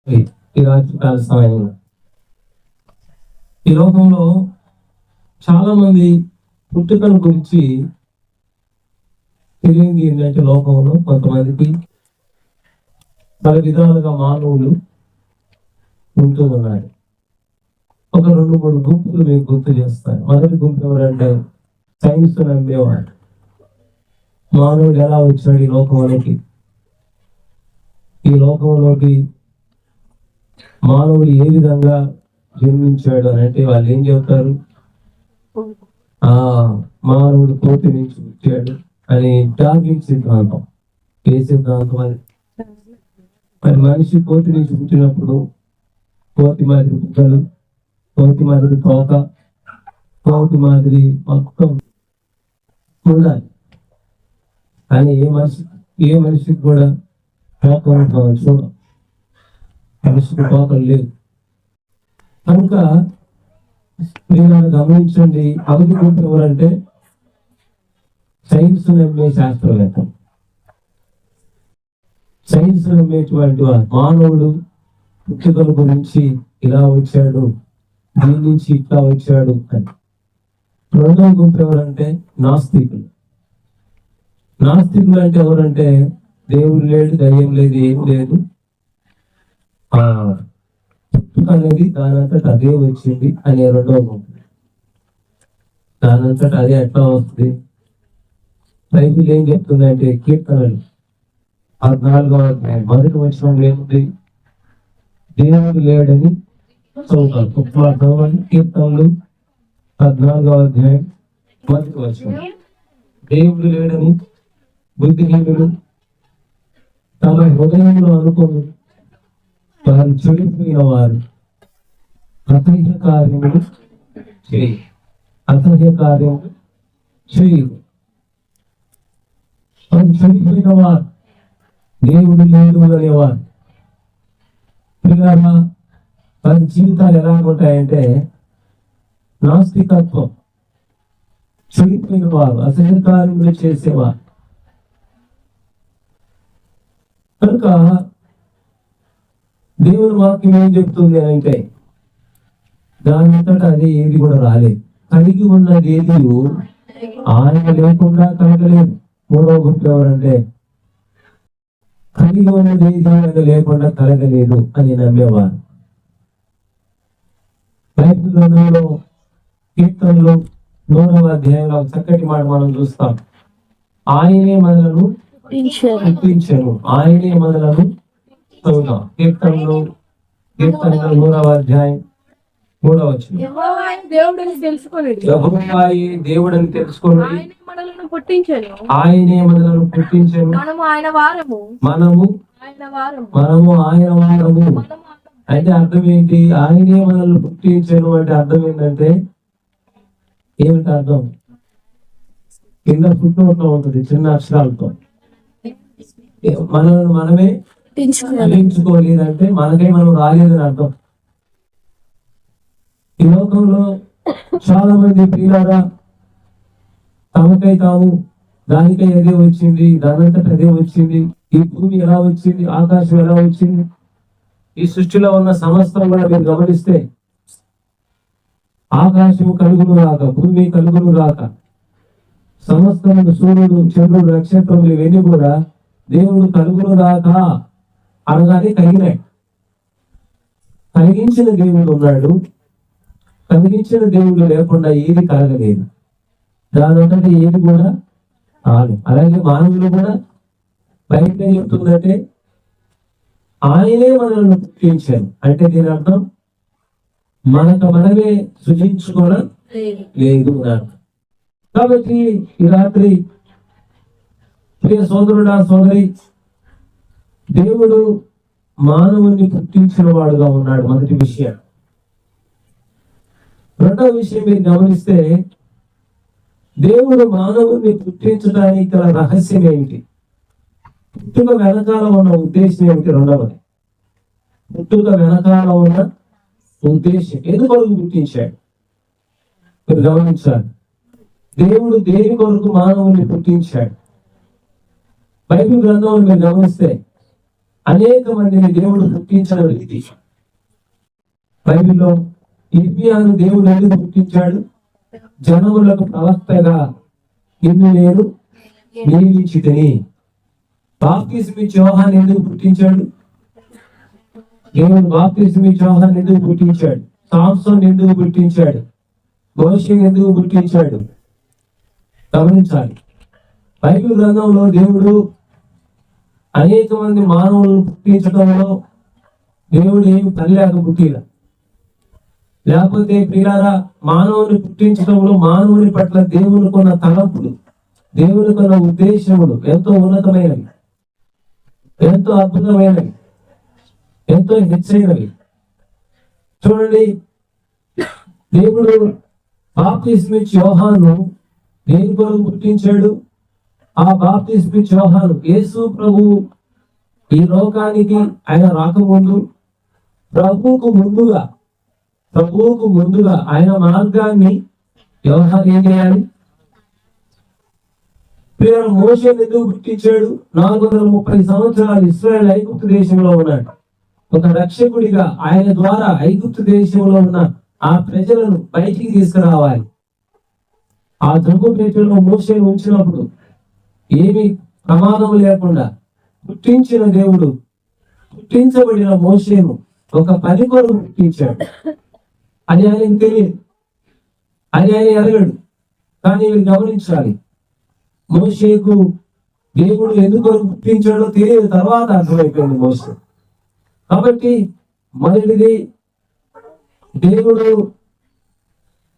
ఈ రాత్రికాల సమయంలో ఈ లోకంలో చాలా మంది పుట్టుకల గురించి తెలియంది ఏంటంటే, లోకంలో కొంతమందికి పల విధాలుగా మానవులు ఉంటూ ఉన్నారు. ఒక 2-3 గుంపులు మీకు గుర్తు చేస్తాను. మొదటి గుంపు ఎవరంటే సైన్స్ నమ్మేవాడు. మానవుడు ఎలా వచ్చాడు ఈ లోకంలోకి మానవుడు ఏ విధంగా జన్మించాడు అని అంటే వాళ్ళు ఏం చెబుతారు, మానవుడు కోతి నుంచి పుట్టాడు అని. డార్విన్ సిద్ధాంతం. ఏ సిద్ధాంతం అది? మరి మనిషి కోతి నుంచి పుట్టినప్పుడు కోతి మాదిరి బుగ్గలు, కోతి మాదిరి తోక, కోతి మాదిరి మొత్తం ఉండాలి. కానీ ఏ మనిషికి కూడా తోక ఉంటుంది చూడం. మనిషికి తోకలు లేవు. కనుక మీరు గమనించండి, అవధి గుంపు ఎవరంటే సైన్స్ నమ్మే శాస్త్రవేత్త. సైన్స్ నమ్మేటువంటి మానవుడు పుట్టుకల గురించి ఇలా వచ్చాడు, దీని నుంచి ఇట్లా వచ్చాడు అని. రెండవ గుంపు ఎవరంటే నాస్తికులు. నాస్తికులు అంటే ఎవరంటే దేవుడు లేడు, దయ్యం లేదు, ఏం లేదు, పుట్టుక అనేది దానంతట అదే వచ్చింది అనే రెండవ గుంపు. దానంతట అదే ఎట్లా వస్తుంది? బైబిల్ ఏం చెప్తుందంటే, కీర్తనలు 14వ అధ్యాయం మొదటి వచనం ఏముంది? దేవుడు లేడని చదువుతారు. కీర్తనలు 14వ అధ్యాయం మొదటి వచనం. దేవుడు లేడని బుద్ధిహీనులు తమ హృదయంలో అనుకోను వారు చెడిపోయిన వారు అసహ్య కార్యములు చేయు. వారు చెడిపోయిన వారు, దేవుడు లేడు అనేవారు. పిల్లల వారి జీవితాలు ఎలా ఉంటాయంటే నాస్తికత్వం, చెడిపోయిన వారు, అసహ్య కార్యములు చేసేవారు. కనుక దేవుని వాక్యం ఏం చెప్తుంది అంటే, దాని అంతటా అది ఏది కూడా రాలేదు. కలిగి ఉన్నది ఏది ఆయన లేకుండా కలగలేదు. మూడవ గుంపు ఎవరంటే కలిగి ఉన్నది ఏది ఆయన లేకుండా కలగలేదు అని నమ్మేవారు. బైబిల్ గ్రంథంలో కీర్తనలు 100వ అధ్యాయంలో చక్కటి మాట మనం చూస్తాం. ఆయనే మనలను పుట్టించెను, ఆయనే మనలను చదువుతాం. కీర్తనలు 100వ అధ్యాయం 3వ వచనం. యెహోవాయే దేవుడని తెలుసుకొనుడి, ఆయనే మనలను పుట్టించెను, మనము ఆయన వారము. అంటే అర్థం ఏంటి? ఆయనే మనల్ని పుట్టించెను అంటే అర్థం ఏంటంటే, ఏమిటి అర్థం? కింద ఫుట్నోట్లో ఉంటుంది చిన్న అక్షరాలతో, మనల్ని మనమే పుట్టించుకోలేదంటే మనకై మనం రాలేదని అర్థం. ఈ లోకంలో చాలా మంది ప్రియులారా తమకై తాము దానికై అదే వచ్చింది, దానంతట అదే వచ్చింది, ఈ భూమి ఎలా వచ్చింది, ఆకాశం ఎలా వచ్చింది, ఈ సృష్టిలో ఉన్న సమస్తం కూడా మీరు గమనిస్తే ఆకాశము కలుగును రాక, భూమి కలుగును రాక, సమస్తము సూర్యుడు, చంద్రుడు, నక్షత్రములు ఇవన్నీ కూడా దేవుడు కలుగును రాక అనగానే కలిగినాయి. కలిగించిన దేవుడు ఉన్నాడు. కలిగించిన దేవుడు లేకుండా ఏది కలగలేదు. దానంతటి ఏది కూడా కాదు. అలాగే మానవులు కూడా బయట ఏం చెప్తుందంటే ఆయనే మనల్ని పుట్టించారు అంటే దీని అర్థం మనమే సృజించుకోవడం లేదు అన్నారు. కాబట్టి ఈ రాత్రి ప్రియ సోదరుడా, సోదరి, దేవుడు మానవుని పుట్టించిన వాడుగా ఉన్నాడు. మొదటి విషయం. రెండవ విషయం మీరు గమనిస్తే, దేవుడు మానవుని పుట్టించడానికి గల రహస్యం ఏమిటి? పుట్టుక వెనకాల ఉన్న ఉద్దేశం ఏమిటి? రెండవది, పుట్టుక వెనకాల ఉన్న ఉద్దేశం. ఎందుకు పుట్టించాడు మీరు గమనించాలి. దేవుడు దేని కొరకు మానవుని పుట్టించాడు? బైబిల్ గ్రంథంలో మీరు గమనిస్తే అనేక మందిని దేవుడు పుట్టించిన రీతి బైబిల్లో ఇర్మియాను దేవుడు ఎందుకు పుట్టించాడు? జనములకు ప్రవక్తగా నిన్ను నేను నియమించితిని. బాప్తిస్మీ యోహాను ఎందుకు పుట్టించాడు? దేవుడు బాప్తిస్మీ యోహాను ఎందుకు పుట్టించాడు? సాంసోన్ ఎందుకు పుట్టించాడు? మోషే ఎందుకు పుట్టించాడు? గమనించాలి. బైబిల్ గ్రంథంలో దేవుడు అనేక మంది మానవులను పుట్టించడంలో దేవుడు ఏమి పనిలేక పుట్టిలా. లేకపోతే ప్రియారా మానవుని పుట్టించడంలో మానవుని పట్ల దేవుని కొన్న తలంపులు, దేవుని కొన్న ఉద్దేశములు ఎంతో ఉన్నతమైనవి, ఎంతో అద్భుతమైనవి, ఎంతో హెచ్చైనవి. చూడండి, దేవుడు బాప్తిస్మీ యోహాను దేని కొరకు పుట్టించాడు? ఆ బాప్తిస్మీ యోహాను యేసు ప్రభు ఈ లోకానికి ఆయన రాకముందు ప్రభువుకు ముందుగా ఆయన మార్గాన్ని యోహాను ఏం చేయాలి? మోషేను ఎందుకు పుట్టించాడు? 430 సంవత్సరాలు ఇశ్రాయేలు ఐగుప్తు దేశంలో ఉన్నాడు. ఒక రక్షకుడిగా ఆయన ద్వారా ఐగుప్తు దేశంలో ఉన్న ఆ ప్రజలను బయటికి తీసుకురావాలి. ఆ దుర్గు పేటలో మోషేను ఉంచినప్పుడు ఏమి ప్రమాదం లేకుండా పుట్టించిన దేవుడు పుట్టించబడిన మోషేను ఒక పని కొరకు పుట్టించాడు. అది ఆయనకు తెలియదు, అది ఆయన ఎరగడు. కానీ మీరు గమనించాలి, మోషేకు దేవుడు ఎందుకు పుట్టించాడో తెలియదు, తర్వాత అర్థమైపోయింది మోషే. కాబట్టి మొదటిది, దేవుడు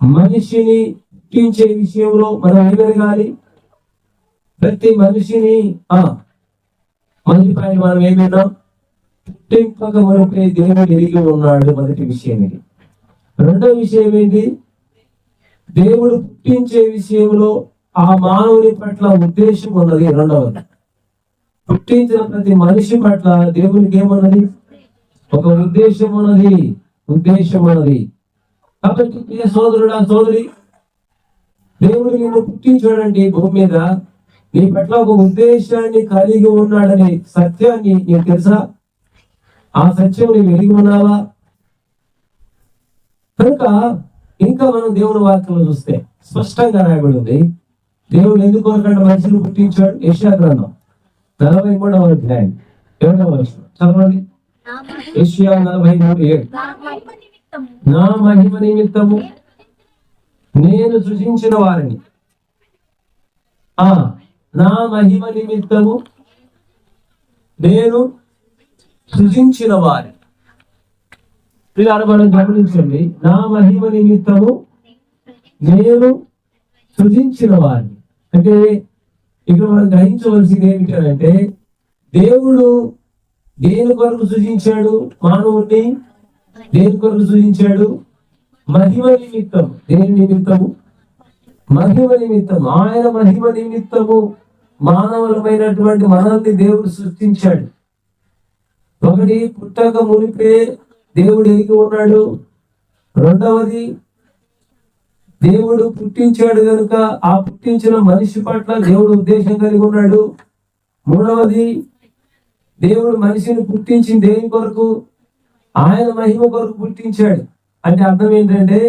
మనిషిని పుట్టించే విషయంలో మనం ఎదగాలి. ప్రతి మనిషిని మొదటి పైన మనం ఏమైనా పుట్టింపక మనపై దేవుడు ఎరిగి ఉన్నాడు. మొదటి విషయం ఇది. రెండవ విషయం ఏంటి? దేవుడు పుట్టించే విషయంలో ఆ మానవుని పట్ల ఉద్దేశం ఉన్నది. రెండవది, పుట్టించిన ప్రతి మనిషి పట్ల దేవునికి ఏమన్నది? ఒక ఉద్దేశం ఉన్నది. కాబట్టి సోదరుడా, సోదరి, దేవుడు నిన్ను పుట్టించాడంటే భూమి మీద నీ పట్ల ఒక ఉద్దేశాన్ని కలిగి ఉన్నాడనే సత్యాన్ని నీకు తెలుసా? ఆ సత్యం నీవు ఎరిగి ఉన్నావా? కనుక ఇంకా మనం దేవుని వాక్యంలో చూస్తే స్పష్టంగా రాయబడి ఉంది, దేవుడు ఎందుకు కోరకుండా మనిషిని పుట్టించాడు. యెషయా గ్రంథం 43వ అధ్యాయం 7వ వచనం చదవండి. యెషయా 43:7. నా మహిమ నిమిత్తము నేను సృజించిన వారిని, నా మహిమ నిమిత్తము నేను సృజించిన వారిని. మనం గమనించండి, నా మహిమ నిమిత్తము నేను సృజించిన వారిని. అంటే ఇక్కడ మనం గ్రహించవలసింది ఏమిటంటే, దేవుడు దేని కొరకు సృజించాడు? మానవుడిని దేని కొరకు సృజించాడు? మహిమ నిమిత్తం. దేని నిమిత్తము? మహిమ నిమిత్తం. ఆయన మహిమ నిమిత్తము మానవులమైనటువంటి మనల్ని దేవుడు సృష్టించాడు. ఒకటి, పుట్టక మునిపే దేవుడు ఎరిగి ఉన్నాడు. రెండవది, దేవుడు పుట్టించాడు కనుక ఆ పుట్టించిన మనిషి పట్ల దేవుడు ఉద్దేశం కలిగి ఉన్నాడు. మూడవది, దేవుడు మనిషిని పుట్టించింది దేని కొరకు? ఆయన మహిమ కొరకు పుట్టించాడు. అంటే అర్థం ఏంటంటే,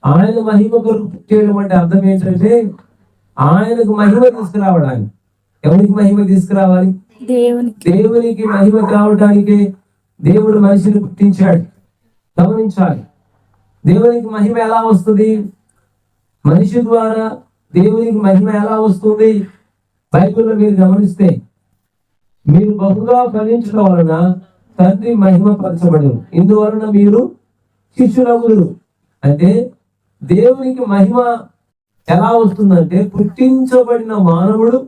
ఆయన మహిమ కొరకు పుట్టేయడం అంటే అర్థం ఏంటంటే ఆయనకు మహిమ తీసుకురావడానికి. ఎవరికి మహిమ తీసుకురావాలి? దేవునికి మహిమ కావడానికి దేవుడు మనిషిని పుట్టించాడు. గమనించాలి, దేవునికి మహిమ ఎలా వస్తుంది? మనిషి ద్వారా దేవునికి మహిమ ఎలా వస్తుంది? బైబిల్లో మీరు గమనిస్తే, మీరు బహుగా ఫలించడం వలన తండ్రి మహిమ పరచబడు, ఇందువలన మీరు శిష్యులగుదురు. అంటే దేవునికి మహిమ ఎలా వస్తుందంటే, పుట్టించబడిన మానవుడు,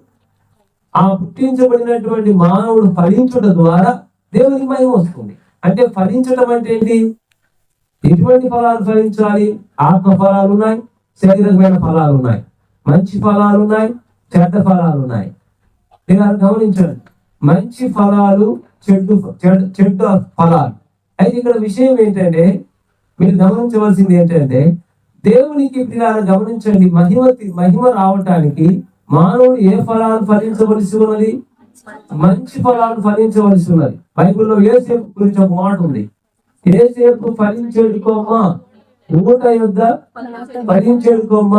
ఆ పుట్టించబడినటువంటి మానవుడు ఫలించడం ద్వారా దేవునికి మహిమ వస్తుంది. అంటే ఫలించడం అంటే ఏంటి? ఎటువంటి ఫలాలు ఫలించాలి? ఆత్మ ఫలాలు ఉన్నాయి, శరీరమైన ఫలాలు ఉన్నాయి, మంచి ఫలాలు ఉన్నాయి, చెడ్డ ఫలాలు ఉన్నాయి. మీరు గమనించండి, మంచి ఫలాలు, చెడ్డ ఫలాలు. అయితే ఇక్కడ విషయం ఏంటంటే, మీరు గమనించవలసింది ఏంటంటే, దేవునికి గమనించండి, మహిమ రావటానికి మానవుడు ఏ ఫలాలు ఫలించవలసి ఉన్నది? మంచి ఫలాలు ఫలించవలసి ఉన్నది. బైబిల్లో యోసేపు గురించి ఒక మాట ఉంది. యోసేపు ఫలించేడు కొమ్మ, ఊట యొద్ద ఫలించేడు కొమ్మ.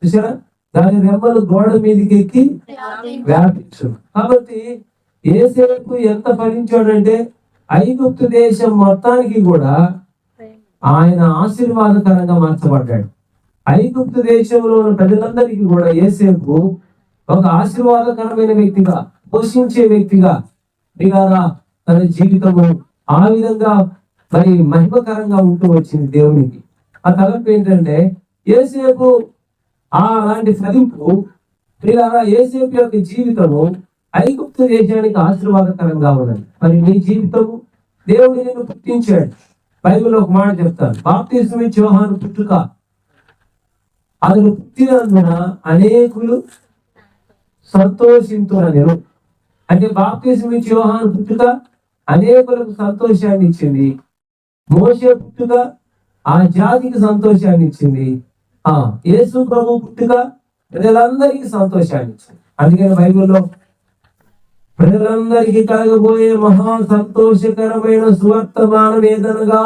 చూసారా, దాని రెమ్మలు గోడ మీదకి ఎక్కి వ్యాపించు. కాబట్టి యోసేపు ఎంత ఫలించాడంటే ఐగుప్తు దేశం మొత్తానికి కూడా ఆయన ఆశీర్వాదకరంగా మార్చబడ్డాడు. ఐగుప్తు దేశంలో ఉన్న ప్రజలందరికీ కూడా యోసేపు ఒక ఆశీర్వాదకరమైన వ్యక్తిగా, పోషించే వ్యక్తిగా తన జీవితము ఆ విధంగా మరి మహిమకరంగా ఉంటూ వచ్చింది దేవునికి. ఆ తలంపు ఏంటంటే యోసేపు అలాంటి ఫలింపు యోసేపు యొక్క జీవితము ఐగుప్తు దేశానికి ఆశీర్వాదకరంగా ఉన్నది. మరి నీ జీవితము దేవుడు నిన్ను పుట్టించాడు. బైబిల్లో ఒక మాట చెప్తాను, బాప్తిస్మం ఇచ్చే యోహాను పుట్టుక, అతను పుట్టినందున అనేకులు సంతోషింతురనెను. అంటే బాప్తిస్మం ఇచ్చే యోహాను పుట్టుక అనేకులకు సంతోషాన్ని ఇచ్చింది. మోషే పుట్టుక ఆ జాతికి సంతోషాన్ని ఇచ్చింది. యేసు ప్రభు పుట్టుక ప్రజలందరికీ సంతోషాన్ని ఇచ్చింది. అందుకని బైబిల్లో ప్రజలందరికీ కలగబోయే మహా సంతోషకరమైన సువర్తమానం ఏదనగా,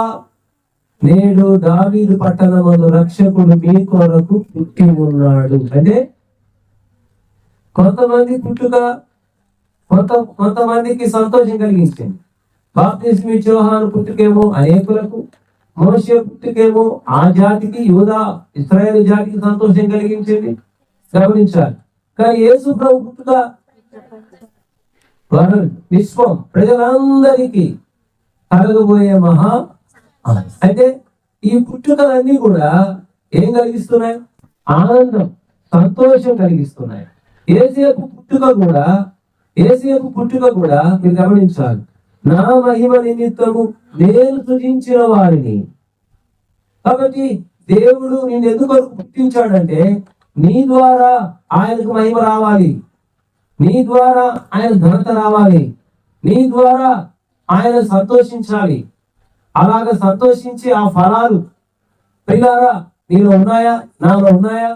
నేడు దావీదు పట్టణమందు రక్షకుడు మీ కొరకు పుట్టి ఉన్నాడు. అంటే కొంతమంది పుట్టుక కొంతమందికి సంతోషం కలిగించింది. బాప్తిస్మం ఇచ్చే యోహాను పుట్టుకేమో అనేకులకు, మోషే పుట్టుకేమో ఆ జాతికి, యూదా ఇశ్రాయేలు జాతికి సంతోషం కలిగించింది. గమనించాలి. కానీ యేసు ప్రభు పుట్టుక విశ్వం ప్రజలందరికీ కలగబోయే మహా. అయితే ఈ పుట్టుకలన్నీ కూడా ఏం కలిగిస్తున్నాయి? ఆనందం, సంతోషం కలిగిస్తున్నాయి. యేసేపు పుట్టుక కూడా మీరు గమనించాలి. నా మహిమ నిమిత్తము నేను సృజించిన వారిని. కాబట్టి దేవుడు నేను ఎందుకు పుట్టించాడంటే నీ ద్వారా ఆయనకు మహిమ రావాలి, నీ ద్వారా ఆయన ఘనత రావాలి, నీ ద్వారా ఆయన సంతోషించాలి. అలాగ సంతోషించి ఆ ఫలాలు ప్రియులారా నీలో ఉన్నాయా, నాలో ఉన్నాయా?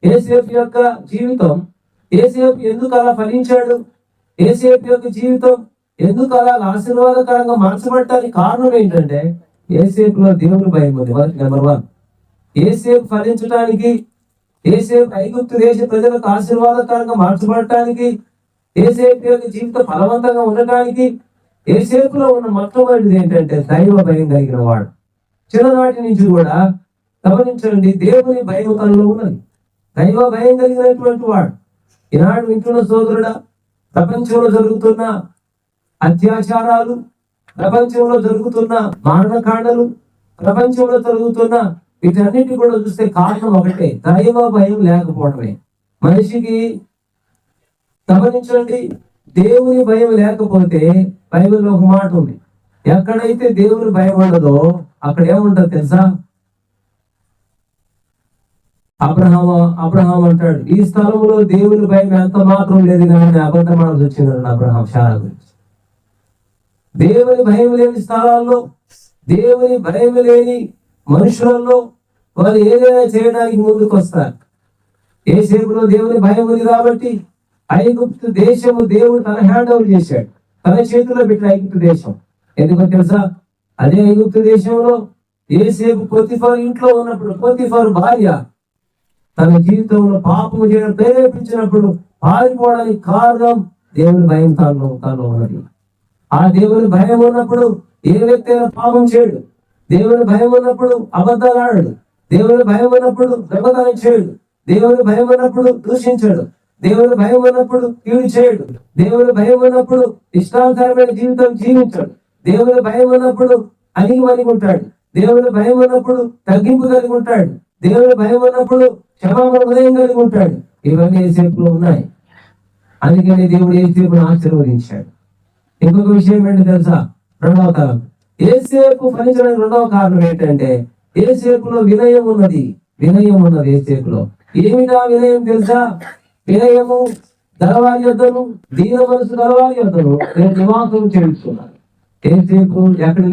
యేసేపు యొక్క జీవితం, యేసేపు ఎందుకు అలా ఫలించాడు, యేసేపు యొక్క జీవితం ఎందుకు అలా ఆశీర్వాదకరంగా మార్చబడటానికి కారణం ఏంటంటే యేసేపులో దేవుని భయం ఉంది. నెంబర్ 1. యేసేపు ఫలించడానికి, యేసేపు ఐగుప్తు దేశ ప్రజలకు ఆశీర్వాదకరంగా మార్చబడటానికి, యేసేపు యొక్క జీవితం ఫలవంతంగా ఉండటానికి యేసేపులో ఉన్న మొట్టమొదటిది ఏంటంటే దైవ భయం కలిగిన వాడు. చిన్ననాటి నుంచి కూడా గమనించండి, దేవుని భయం తనలో ఉన్నది. దైవ భయం కలిగినటువంటి వాడు. ఈనాడు వింటున్న సోదరుడా, ప్రపంచంలో జరుగుతున్న అత్యాచారాలు, ప్రపంచంలో జరుగుతున్న మారణకాండలు, ప్రపంచంలో జరుగుతున్న వీటన్నిటి కూడా చూస్తే కారణం ఒకటే, దైవ భయం లేకపోవడమే. మనిషికి గమనించండి, దేవుని భయం లేకపోతే బైబిల్లో ఒక మాట ఉంది, ఎక్కడైతే దేవుని భయం ఉండదో అక్కడ ఏముంటది తెలుసా? అబ్రహాం అంటాడు, ఈ స్థలంలో దేవుని భయం ఎంత మాత్రం లేదు కానీ అబద్ధం మనసు వచ్చిందండి అబ్రహాం శారా గురించి. దేవుని భయం లేని స్థలాల్లో, దేవుని భయం లేని మనుషులలో వాళ్ళు ఏదైనా చేయడానికి ముందుకు వస్తారు. యేసేపులో దేవుని భయం ఉంది కాబట్టి ఐగుప్తు దేశము దేవుడు తన హ్యాండ్ ఓవర్ చేశాడు, తన చేతిలో పెట్టిన ఐగుప్తు దేశం. ఎందుకో తెలుసా? అదే ఐగుప్తు దేశంలో యేసేపు పొతిఫర్ ఇంట్లో ఉన్నప్పుడు పొతిఫర్ భార్య తన జీవితంలో పాపము చేయడం ప్రేరేపించినప్పుడు పారిపోవడానికి కారణం దేవుని భయం తనలో ఉన్నది. ఆ దేవుని భయం ఉన్నప్పుడు ఏ వ్యక్తి అయినా పాపం చేయడు. దేవుని భయం ఉన్నప్పుడు అబద్ధాలు ఆడడు. దేవుని భయం ఉన్నప్పుడు దొంగతనం చేయడు. దేవుని భయం ఉన్నప్పుడు దూషించడు. దేవుని భయం ఉన్నప్పుడు కీడు చేయడు. దేవుని భయం ఉన్నప్పుడు ఇష్టానుసారమైన జీవితం జీవించడు. దేవుని భయం ఉన్నప్పుడు అణిగి ఉంటాడు. దేవుని భయం ఉన్నప్పుడు తగ్గింపు కలిగి ఉంటాడు. దేవుని భయం ఉన్నప్పుడు క్షమాపణ హృదయం కలిగి ఉంటాడు. ఇవన్నీ యేసేపులో ఉన్నాయి. అందుకని దేవుడు యేసేపును ఆశీర్వదించాడు. ఇంకొక విషయం ఏంటో తెలుసా? 2వ తరం యేసేపు ఫలించడానికి 2వ కారణం ఏంటంటే యేసేపులో వినయం ఉన్నది. యేసేపులో ఏమిటా వినయం తెలుసా? వినయము గలవారి యొద్దను, దీన మనసు గలవారి యొద్దను నేను నివాసం చేస్తున్నాను. యేసేపు ఎక్కడ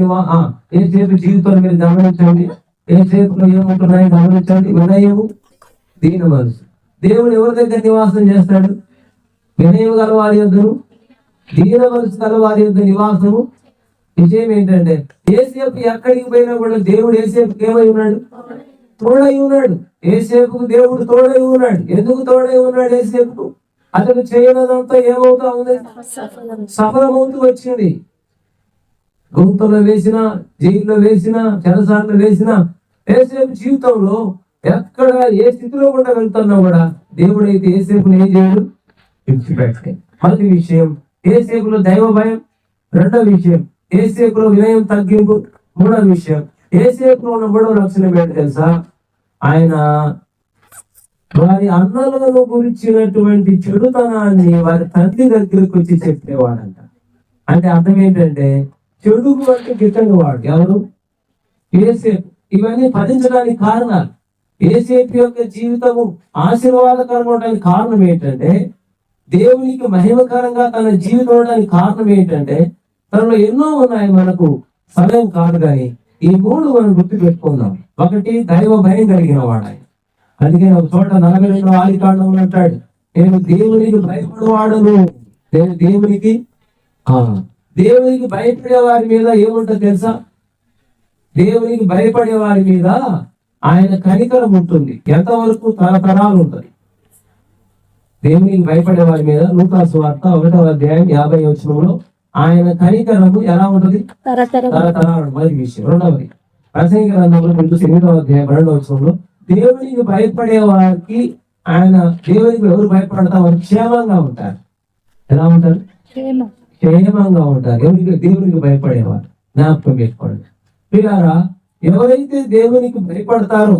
యేసేపు జీవితాన్ని మీరు గమనించండి. యేసేపులో ఏముంటున్నాయో గమనించండి. వినయము, దీన మనసు. దేవుడు ఎవరి దగ్గర నివాసం చేస్తాడు? వినయం గలవారి యొద్దను, దీన మనసు గల వారి యొక్క నివాసము. విషయం ఏంటంటే యేసేపు ఎక్కడికి పోయినా కూడా దేవుడు యేసేపుకి ఏమై ఉన్నాడు? తోడై ఉన్నాడు. యేసేపుకు దేవుడు తోడై ఉన్నాడు. ఎందుకు తోడై ఉన్నాడు యేసేపుకు? అతను చేయలేదంతా ఏమవుతా ఉంది? సఫలమవుతూ వచ్చింది. గుంతలో వేసిన, జైల్లో వేసిన, చెరసాలలో వేసిన యేసేపు జీవితంలో ఎక్కడ ఏ స్థితిలో కూడా వెళ్తున్నా కూడా దేవుడైతే యేసేపుని ఏం చేయడు? విడిచిపెట్టాడు. మొదటి విషయం యేసేపులో దైవ భయం. రెండవ విషయం యేసేపులో వినయం తగ్గింపు. మూడవ విషయం యేసేపులో ఉన్న మూడవ లక్షణం ఏంటి తెలుసా? ఆయన వారి అన్నలను గురించినటువంటి చెడుతనాన్ని వారి తండ్రి దగ్గరకు వచ్చి చెప్పేవాడంట. అంటే అర్థం ఏంటంటే చెడు అంటే గిట్టని వాడు ఎవరు? యేసేపు. ఇవన్నీ ఫలించడానికి కారణాలు. యేసేపు యొక్క జీవితము ఆశీర్వాదకరంగా ఉండడానికి కారణం ఏంటంటే దేవునికి మహిమకరంగా తన జీవితం ఉండడానికి కారణం ఏంటంటే తనలో ఎన్నో ఉన్నాయి, మనకు సమయం కాదు కానీ ఈ మూడు మనం గుర్తు పెట్టుకుందాం. ఒకటి దైవ భయం కలిగిన వాడు ఆయన. అందుకే ఒక చోట 42వ ఆదికాండంలో అంటాడు, నేను దేవునికి భయపడవాడును. నేను దేవునికి భయపడే వారి మీద ఏముంటుంది తెలుసా? దేవునికి భయపడే వారి మీద ఆయన కనికరం ఉంటుంది. ఎంతవరకు? తరతరాలు ఉంటుంది. దేవునికి భయపడే వారి మీద లూకా సువార్త 1వ అధ్యాయం 50వ వచనంలో ఆయన కనికరము ఎలా ఉంటుంది? తరతరాలు. మొదటి విషయం. రెండవది ప్రసంగి గ్రంథంలో 8వ అధ్యాయం 2వ వచనంలో దేవునికి భయపడే వారికి ఆయన, దేవునికి ఎవరు భయపడతారు? వారు క్షేమంగా ఉంటారు. ఎలా ఉంటారు? క్షేమంగా ఉంటారు. దేవునికి భయపడేవారు. జ్ఞాపకం పెట్టుకోండి పిల్లారా. ఎవరైతే దేవునికి భయపడతారో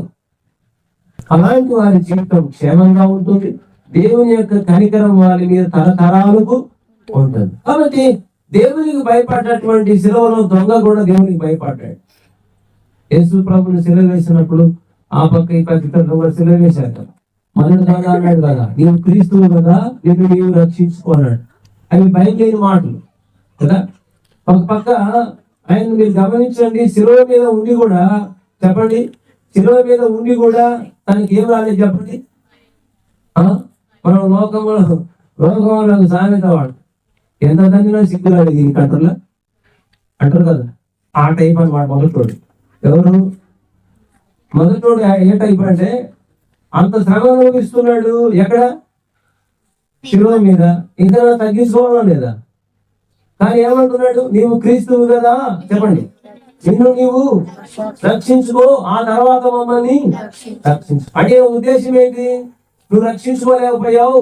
అలాంటి వారి జీవితం క్షేమంగా ఉంటుంది. దేవుని యొక్క కనికరం వారి మీద తరతరాలకు ఉంటుంది. కాబట్టి దేవునికి భయపడ్డటువంటి శిలువలో దొంగ కూడా దేవునికి భయపడ్డాడు. యేసు ప్రభుని శిలువ వేసినప్పుడు ఆ పక్క ఈ పక్క దొంగ శిలువ వేశారు కదా. మనడు కదా అన్నాడు కదా, నీవు క్రీస్తువు కదా, నిన్ను నీవు రక్షించుకున్నాడు. అవి భయం లేని మాటలు కదా. ఒక పక్క ఆయన మీరు గమనించండి, శిలువ మీద ఉండి కూడా చెప్పండి, శిలువ మీద ఉండి కూడా తనకి ఏం రాలేదు చెప్పండి. మనం లోకంలో సామెత వాడు ఎంత తగ్గినా సిగ్గురాడు దీనికి అంటారులా అంటారు కదా. ఆ టైప్ అని వాడు మొదటోడు. ఎవరు మొదటోడు? ఏ టైప్ అంటే అంత శ్రమ అనుభవిస్తున్నాడు. ఎక్కడ? శిలువ మీద. ఇంకా తగ్గించుకోవాలా లేదా? కానీ ఏమంటున్నాడు? నీవు క్రీస్తువు కదా, చెప్పండి, నిన్ను నీవు రక్షించుకో, ఆ తర్వాత మమ్మల్ని రక్షించు. అంటే ఉద్దేశం ఏంటి? నువ్వు రక్షించుకోలేకపోయావు,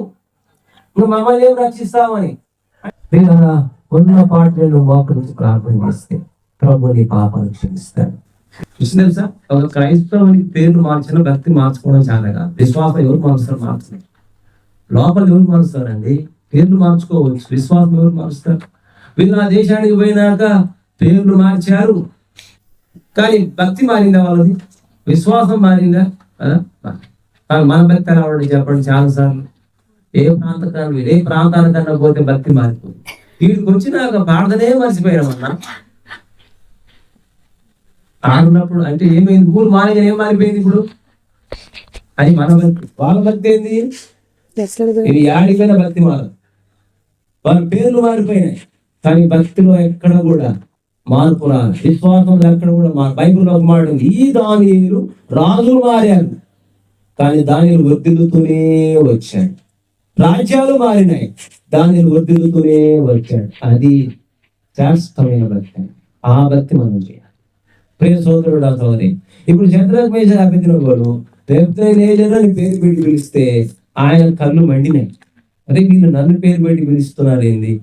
నువ్వు మమ్మల్ని ఏం రక్షిస్తావని. ఉన్న పాటలను మోకరించి ప్రార్థన చేస్తే ప్రభు నీ పాపాలు క్షమిస్తాడు. తెలుసా, ఒక క్రైస్తవునికి పేర్లు మార్చిన భక్తి మార్చుకోవడం చాలా కాదు. విశ్వాసం ఎవరు మారుస్తారు? మార్చలేదు. లోపల ఎవరు మారుస్తారండి? పేర్లు మార్చుకోవచ్చు, విశ్వాసం ఎవరు మారుస్తారు? వీళ్ళు ఆ దేశానికి పోయినాక పేర్లు మార్చారు, కానీ భక్తి మారిందా వాళ్ళది? విశ్వాసం మారిందా? మన భక్తి ఎలా ఉండి చెప్పండి. చాలాసార్లు ఏ ప్రాంతానికన్నా పోతే భక్తి మారిపోయింది. వీడికి వచ్చినాక ప్రార్థనే మర్చిపోయామన్నా. ఆడున్నప్పుడు అంటే ఏమైంది? ఊరు మారిగా ఏం మారిపోయింది ఇప్పుడు? అది మన భక్తి. వాళ్ళ భక్తి ఏంది? ఇది ఆడిపోయిన భక్తి మారదు. వాళ్ళ పేర్లు మారిపోయినాయి, కానీ భక్తిలో ఎక్కడ కూడా మార్పు రాదు. విశ్వాసంలో ఎక్కడ కూడా బైబిల్లో ఒక మాట ఉంది, ఈ దానియేలు రాజులు మారారు కానీ దానిలు వర్ధిల్లుతూనే వచ్చాడు. రాజ్యాలు మారినాయి, దానిలు వర్ధిల్లుతూనే వచ్చాడు. అది శాశ్వతమైన భక్తి. ఆ భక్తి మనం చేయాలి. ప్రియ సోదరుడు, సోదరి, ఇప్పుడు శత్రుఘ్న మేషాకు అభ్యర్థినవాడు నీ పేరు పెట్టి పిలిస్తే ఆయన కళ్ళు మండినాయి. అదే వీళ్ళు నన్ను పేరు పెట్టి పిలుస్తున్నారు ఏంది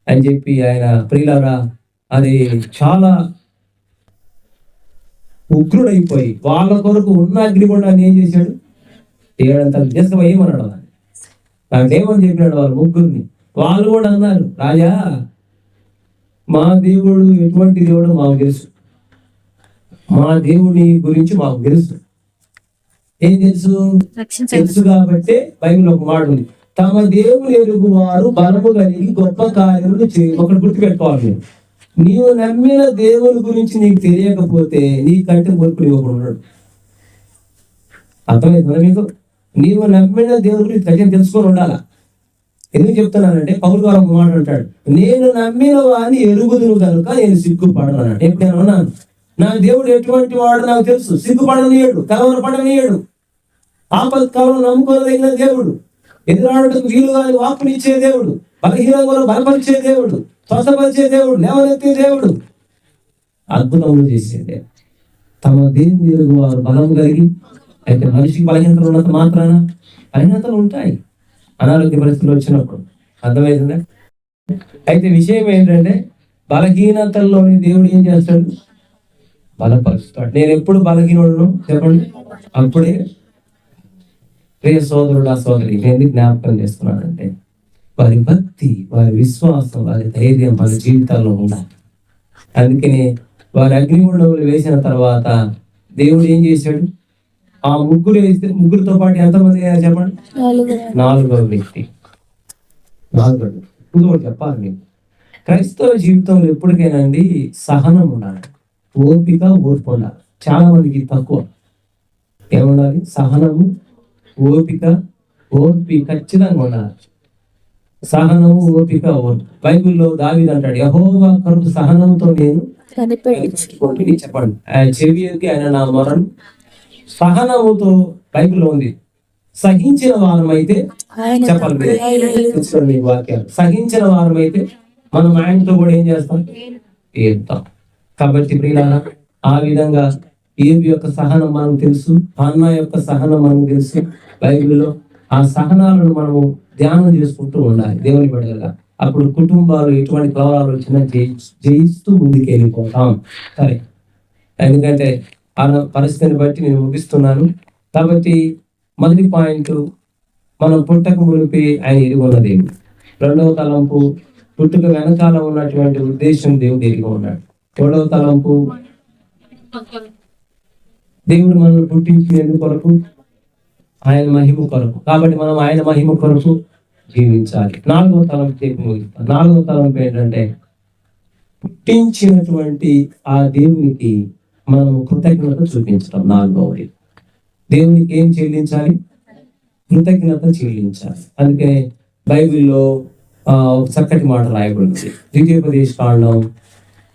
అని చెప్పి ఆయన ప్రియులారా అది చాలా ఉగ్రుడైపోయి వాళ్ళ కొరకు ఉన్న అగ్నిగుండాన్ని ఏం చేశాడు? ఏడంత ఏమన్నాడు? నాకు ఏమని చెప్పినాడు? వాళ్ళ ముగ్గురిని. వాళ్ళు కూడా అన్నారు, రాజా మా దేవుడు ఎటువంటి దేవుడు మాకు తెలుసు, మా దేవుని గురించి మాకు తెలుసు. ఏం తెలుసు? తెలుసు కాబట్టి బైబిల్ ఒక మాట ఉంది, తమ దేవుని ఎరుగు వారు బలము కలిగి గొప్ప కార్యములు ఒకటి గుర్తుపెట్టుకోవాలి. నీవు నమ్మిన దేవుని గురించి నీకు తెలియకపోతే నీకంటే మూర్ఖుడు ఒకడు ఉన్నాడు. అర్థమైందా మీకు? నీవు నమ్మిన దేవుని గురించి తగిన తెలుసుకొని ఉండాలా. ఎందుకు చెప్తున్నానంటే పౌలు గారు ఒక మాట అంటాడు, నేను నమ్మిన వాడిని ఎరుగుదును కనుక నేను సిగ్గుపడను అన్నాడు. ఎప్పుడు నేను అన్నాను, నా దేవుడు ఎటువంటి వాడు నాకు తెలుసు, సిగ్గుపడనీయడు, కలవరపడనీయడు. ఆపత్కాలం నమ్ముకోదగిన దేవుడు, ఎదురాడటకు వీలుగా వాక్కునిచ్చే దేవుడు, బలహీనంగా బలపరిచే దేవుడు, స్వస్థపరిచే దేవుడు, లేవనెత్తే దేవుడు, అద్భుతములు చేసేదే. తమ దేవుని ఎరుగు వారు బలం కలిగి, అయితే మనిషికి బలహీనతలు ఉన్నంత మాత్రాన బలహీనతలు ఉంటాయి అనారోగ్య పరిస్థితులు వచ్చినప్పుడు. అర్థమవుతుందా? అయితే విషయం ఏంటంటే బలహీనతల్లోని దేవుడు ఏం చేస్తాడు, బలపరుస్తాడు. నేను ఎప్పుడు బలహీనుడును చెప్పండి, అప్పుడే ప్రియ సోదరుడు ఆ సోదరి నేను జ్ఞాపకం చేస్తున్నానంటే వారి భక్తి, వారి విశ్వాసం, వారి ధైర్యం వాళ్ళ జీవితాల్లో ఉండాలి. అందుకనే వారి అగ్నిగుండములు వేసిన తర్వాత దేవుడు ఏం చేశాడు, ఆ ముగ్గురితో పాటు ఎంతమంది అయ్యారు చెప్పండి, 4వ వ్యక్తి. 4వ ఇంకోటి చెప్పాలి మీకు, క్రైస్తవ జీవితంలో ఎప్పటికైనా అండి సహనం ఉండాలి, ఓపిక, ఓర్పు ఉండాలి. చాలా మందికి తక్కువ. ఏముండాలి? సహనము, ఓపిక, ఓర్పి ఖచ్చితంగా ఉండాలి. సహనము, ఓపిక, ఓర్పు. బైబిల్లో దావీదు అంటాడు, యెహోవా కొరకు సహనంతో నేను కనిపెట్టుకుంటే చెప్పండి, ఆయన చెవికి ఆయన నా మొరను. సహనముతో బైబిల్లో ఉంది. సహించిన వారమైతే చెప్పాలి వాక్యాలు, సహించిన వారమైతే మనం ఆయనతో కూడా ఏం చేస్తాం, ఏస్తాం. కాబట్టి ప్రియులారా, ఆ విధంగా ఏబు యొక్క సహనం మనకు తెలుసు, హన్నా యొక్క సహనం మనకు తెలుసు. బైబిల్లో ఆ సహనాలను మనము ధ్యానం చేసుకుంటూ ఉండాలి దేవుని బిడ్డలుగా. అప్పుడు కుటుంబాలు ఎటువంటి కలవరాలు వచ్చినా జయిస్తూ ముందుకు వెళ్ళిపోతాం. సరే, ఎందుకంటే ఆ పరిస్థితిని బట్టి నేను ముగిస్తున్నాను. కాబట్టి మొదటి పాయింట్, మనం పుట్టక మునిపి ఆయన ఎరిగి ఉన్న దేవుడు. 2వ తలంపు, పుట్టుక వెనకాల ఉన్నటువంటి ఉద్దేశం దేవుడు ఎరిగి ఉన్నాడు. 3వ తలంపు, దేవుడు మనల్ని పుట్టించినందుకు కొరకు, ఆయన మహిమ కొరకు. కాబట్టి మనం ఆయన మహిమ కొరకు జీవించాలి. 4వ తలంపు చెప్పి ముగిస్తాం. 4వ తలంపు ఏంటంటే పుట్టించినటువంటి ఆ దేవునికి మనం కృతజ్ఞత చూపించడం. 4వది, దేవునికి ఏం చెల్లించాలి, కృతజ్ఞత చెల్లించాలి. అందుకే బైబిల్లో ఒక చక్కటి మాట రాయబడింది, ద్వితీయోపదేశకాండం,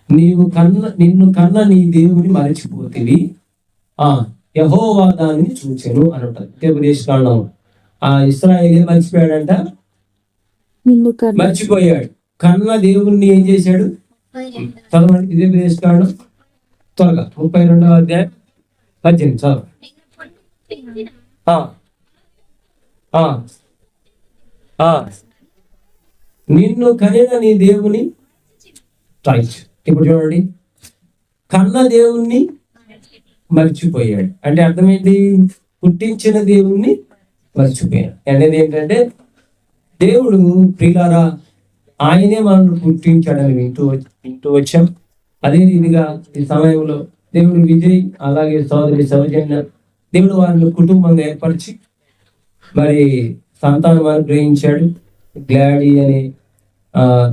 నిన్ను కన్న నీ దేవుని మరచిపోతివి, యెహోవా దానిని చూచెను అని ఉంటుంది. ద్వితీయోపదేశకాండం. ఆ ఇశ్రాయేలు మర్చిపోయాడంట, మర్చిపోయాడు. కన్న దేవుణ్ణి ఏం చేశాడు, చదవండి ద్వితీయోపదేశకాండం త్వరగా 32వ అధ్యాయం 18 చదవ. నిన్ను కనిన నీ దేవుని, ఇప్పుడు చూడండి, కన్న దేవుణ్ణి మర్చిపోయాడు అంటే అర్థం ఏంటి, పుట్టించిన దేవుణ్ణి మర్చిపోయాడు. అనేది ఏంటంటే దేవుడు ప్రియులారా ఆయనే మనల్ని పుట్టించాడని వింటూ వచ్చాం. అదే రీతిగా ఈ సమయంలో దేవుడు విజయ్ అలాగే సోదరి సౌజన్య, దేవుడు వారిని కుటుంబంగా ఏర్పరిచి మరి సంతానం అనుగ్రహించాడు. గ్లాడీ అనే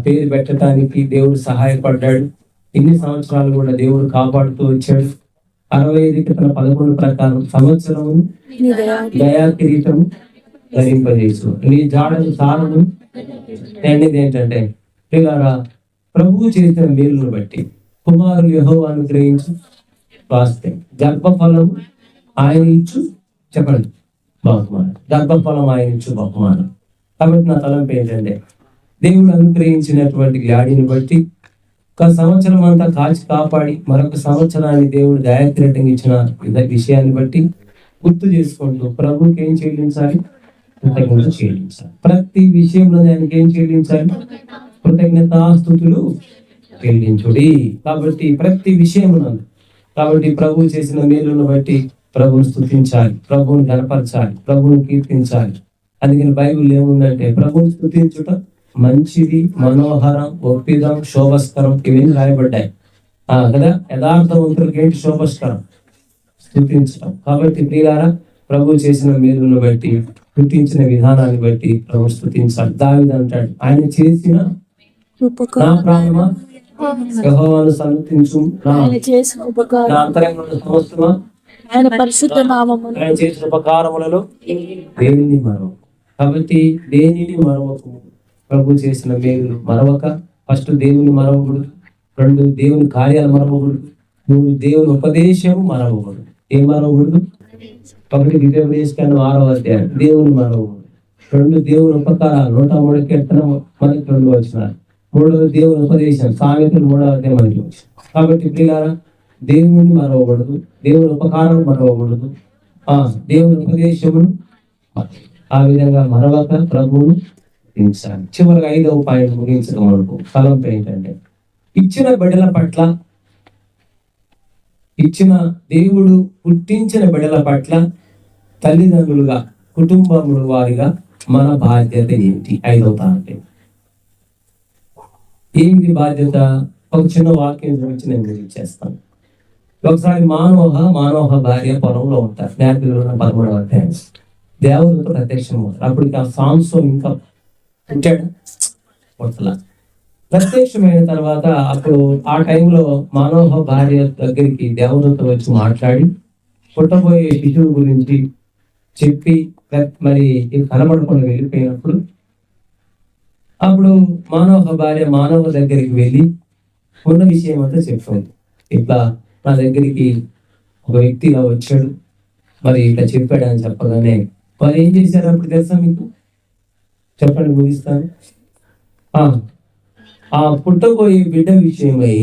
పేరు పెట్టడానికి దేవుడు సహాయపడ్డాడు. ఇన్ని సంవత్సరాలు కూడా దేవుడు కాపాడుతూ వచ్చాడు. 65 కీర్తన 11 ప్రకారం సంవత్సరము దయా కిరీటము ధరింపజేసు, నీ జాడలు సారము. అనేది ఏంటంటే ప్రియులారా, ప్రభువు చేసిన మేలును బట్టి కుమారులు యెహోవాను గ్రహించు స్వాస్థ్యం, గర్భఫలం ఆయన ఇచ్చు, చెప్పండి బహుమానం, గర్భఫలం ఆయన ఇచ్చు బహుమానం. కాబట్టి నా తలంపు ఏంటంటే దేవుడు అనుగ్రహించినటువంటి గ్లాడీని బట్టి ఒక సంవత్సరం అంతా కాచి కాపాడి మరొక సంవత్సరాన్ని దేవుడు దయాకిరీటం ఇచ్చిన విషయాన్ని బట్టి గుర్తు చేసుకుంటూ ప్రభుకి ఏం చెల్లించాలి, కృతజ్ఞత చెల్లించాలి. ప్రతి విషయంలో ఆయనకి ఏం చెల్లించాలి, కృతజ్ఞతాస్తుతులు చెల్లించుడి. కాబట్టి ప్రతి విషయమున, కాబట్టి ప్రభు చేసిన మేలును బట్టి ప్రభువును స్తుతించాలి, ప్రభువును గణపరచాలి, ప్రభువును కీర్తించాలి. అందుకని బైబిల్ ఏముందంటే ప్రభువును స్తుతించుట మంచిది, మనోహరం, ఒప్పిదం, శోభస్కరం, ఇవన్నీ రాయబడ్డాయి కదా. యథార్థవంతులకి ఏంటి శోభస్కరం, స్తుతించడం. కాబట్టి ప్రియులారా, ప్రభు చేసిన మేలును బట్టి, పుట్టించిన విధానాన్ని బట్టి ప్రభు స్తుతించాలి. దావీదు అంటాడు, ఆయన చేసిన నా ప్రాణమా యెహోవాను సన్నుతించు, నా అంతరంగంలో సమస్తమా ఆయన పరిశుద్ధ నామమును, ఆయన చేసిన ఉపకారములలో దేనిని మరవకు. కాబట్టి దేనిని మరవకు, ప్రభు చేసిన మేలులు మరవక, ఫస్ట్ దేవుని మరవకూడదు, 2 దేవుని కార్యాలు మరవకూడదు, 3 దేవుని ఉపదేశం మరవకూడదు. ఏం మరవకూడదు? 1 ద్వితీయోపదేశకాండం 6వ అధ్యాయం దేవుని మరవకూడదు. 2 దేవుని ఉపకారాలు 103 కీర్తన మనకి 2 వచనాలు. 3 దేవుని ఉపదేశం సామెతలు 3వ అధ్యాయం మనకి వచ్చింది. కాబట్టి ప్రియులారా, దేవుని మరవకూడదు, దేవుని ఉపకారం మరవకూడదు, దేవుని ఉపదేశమును ఆ విధంగా మరవక ప్రభువును హింసాలి. చివరిగా 5వ పాయింట్ ముగించడం వరకు తలంపు ఏంటంటే, ఇచ్చిన బిడ్డల పట్ల, ఇచ్చిన దేవుడు పుట్టించిన బిడ్డల పట్ల తల్లిదండ్రులుగా, కుటుంబముల వారిగా మన బాధ్యత ఏంటి? 5వ తారీఖు ఏంటి బాధ్యత? ఒక చిన్న వాక్యం గురించి నేను ముగించేస్తాను. ఒకసారి మానోహ భార్య పొలంలో ఉంటారు. జ్ఞాపకులు 13వ అధ్యాయం. దేవుడితో ప్రత్యక్షం అవుతారు. అప్పుడు ఆ సాంసోన్ ఇంకా పుట్టాడు పుట్టలా. ప్రత్యక్షమైన తర్వాత అప్పుడు ఆ టైంలో మానోహ భార్య దగ్గరికి దేవుడితో వచ్చి మాట్లాడి పుట్టబోయే శిశువు గురించి చెప్పి మరి కనబడకుండా వెళ్ళిపోయినప్పుడు, అప్పుడు మానవ భార్య మానవ దగ్గరికి వెళ్ళి ఉన్న విషయం అంతా చెప్తుంది. ఇట్లా నా దగ్గరికి ఒక వ్యక్తి ఇలా వచ్చాడు, మరి ఇట్లా చెప్పాడు అని చెప్పగానే వారు ఏం చేశారు అప్పుడు తెలుసా మీకు? చెప్పండి, ముగిస్తాను. ఆ పుట్టబోయే బిడ్డ విషయమై